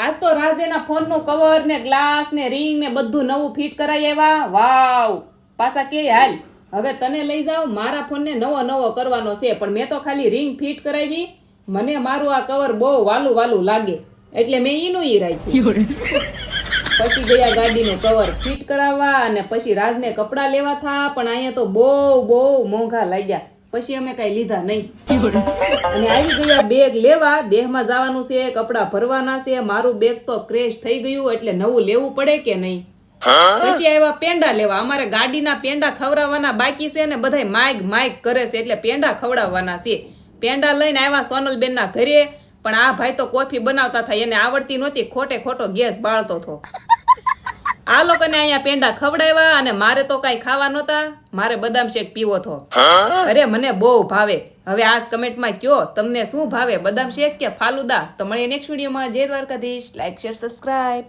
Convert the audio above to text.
આજ તો રાજેના ફોન નું કવર ને ગ્લાસ ને રિંગ ને બધું નવું ફિટ કરાઈ આવ્યા. વાવ, પાછા કે હાલ હવે તને લઈ જાવ, મારા ફોન ને નવો નવો કરવાનો છે, પણ મેં તો ખાલી રિંગ ફિટ કરાવી. મને મારું આ કવર બહુ વાલું વાલું લાગે એટલે મેં ઈનું ઈ રાખ્યું. પછી ગયા ગાડીનું કવર ફિટ કરાવવા અને પછી રાજને કપડાં લેવા થા, પણ અહીંયા તો બહુ બહુ મોંઘા લાગ્યા. પછી અમે કઈ લીધા નહીં અને આવી ગયા બેગ લેવા. દેહમાં જવાનું છે, કપડાં ભરવાના છે. મારું બેગ તો ક્રેશ થઈ ગયું એટલે નવું લેવું પડે કે નહીં. પછી આવ્યા પેંડા લેવા. અમારે ગાડીના પેંડા ખવડાવવાના બાકી છે ને બધાય માઈક કરે છે એટલે પેંડા ખવડાવવાના છે. પેંડા લઈને આવ્યા સોનલબેન ના ઘરે, પણ આ ભાઈ તો કોફી બનાવતા થાય, એને આવડતી નહોતી, ખોટે ખોટો ગેસ બાળતો હતો. આ લોકોને અહીંયા પેંડા ખવડાવ્યા અને મારે તો કઈ ખાવા નહોતા, મારે બદામ શેક પીવો હતો. અરે મને બહુ ભાવે. હવે આ કમેન્ટમાં કયો તમને શું ભાવે, બદામ શેક કે ફાલુદા? તો મળીએ નેક્સ્ટ વિડીયોમાં. જય દ્વારકાધીશ. Like share subscribe.